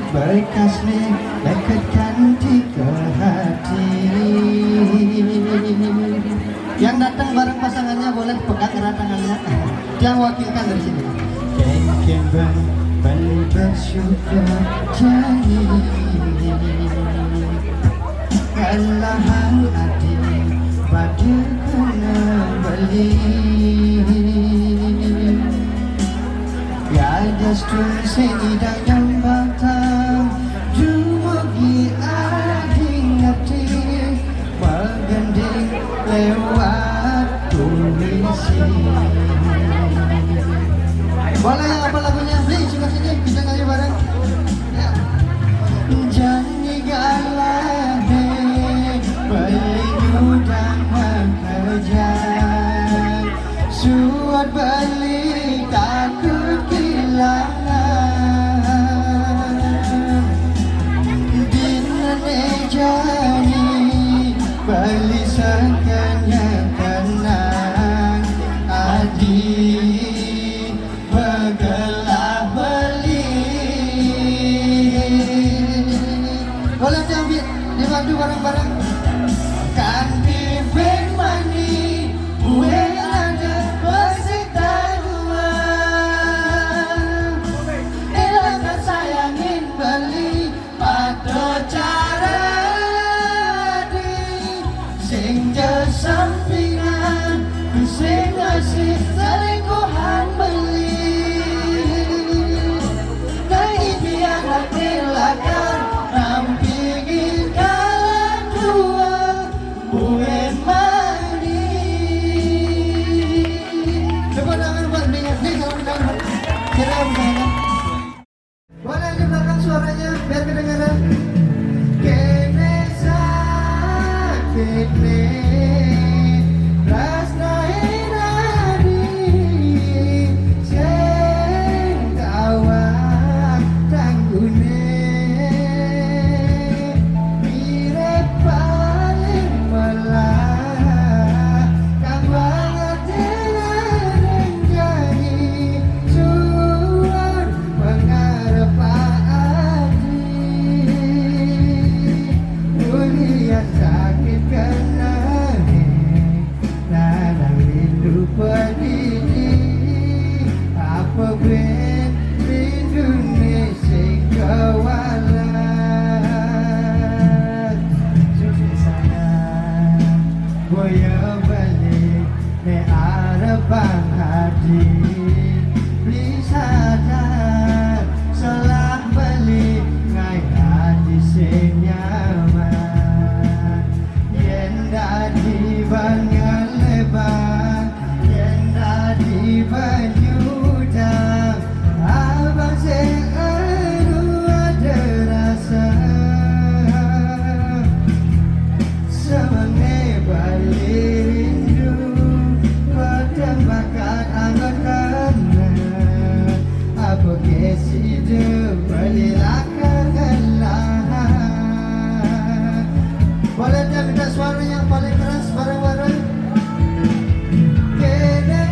Berkasnya dekatkan ke hati. Yang datang bareng pasangannya boleh pegang erat tangannya. Dia wakilkan dari sini. Kemben beli bersyukur jadi kalahan hati pada kena beli. Ya justru senidang yang batang dumugi ading hati bergending lewat tulisi. Boleh yang apa lagunya? Beli suka sini kita nyanyi bareng. Ya. Janji galah deh beli dan bekerja suat balik takut kehilangan dinane jani beli sakanya tenang adik bergelah beli. Boleh diambil dibantu bareng-bareng kan bibir mani gue ada bersita dua ilangkan sayangin beli pada cara di sing sampingan sing ngasih selingkuhan beli nah impian hati lakan nampingin kalah dua gue mani. Coba tangan buat nih kalau tangan kira misalnya boleh di belakang suaranya biar kedengaran. Kene sakitne rasna hiradi sing kawat tanggune mirip paling melah kang banget renjani suar pengarep hati dunia sakit kena larang rindu pedidi apa ben rindu sing kawalan suci sayang boya balik me arabang hati beli sadar salah balik ngai hati sing nyaman yen dadi bangan lebar yen dadi banyudang abang sing aduh ada rasa semene balik rindu pertembakan angkat karena apa kesi de balilakan gelahan. Boleh dia minta suara yang paling keras bareng-bareng. Kene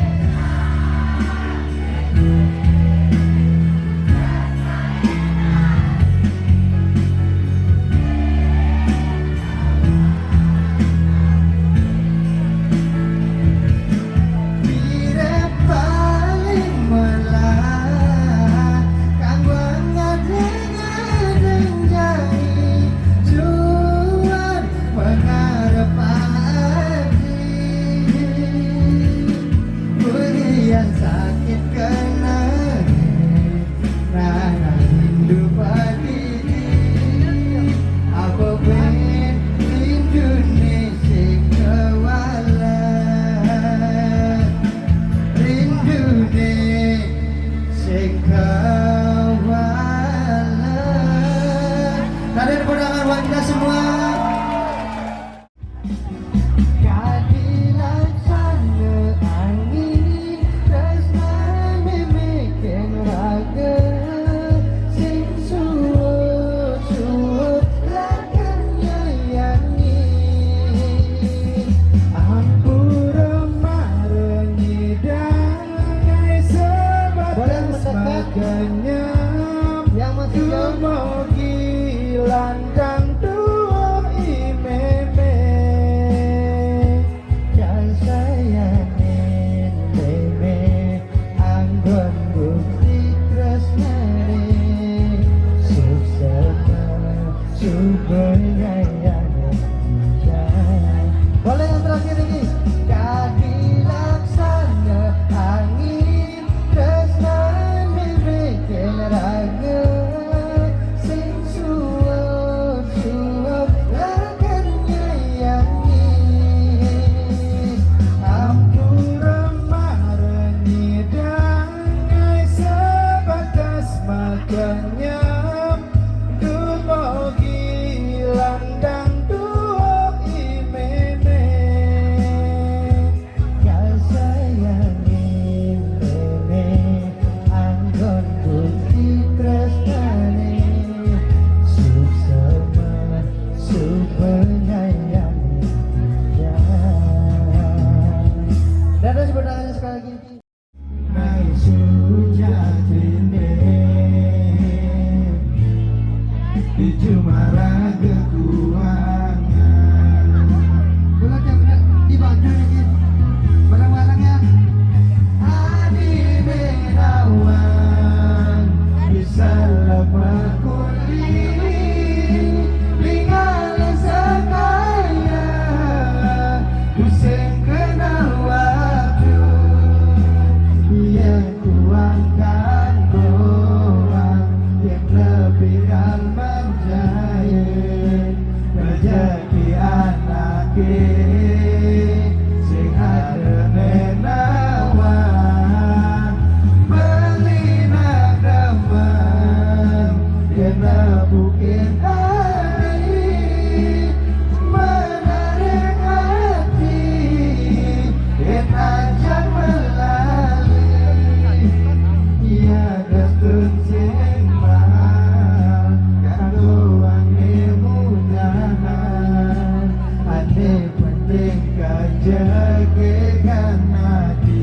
Ane penting kajagekan hati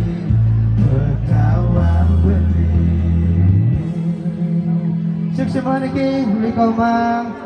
Bertawan beli Sukses maniki, Uli Komang.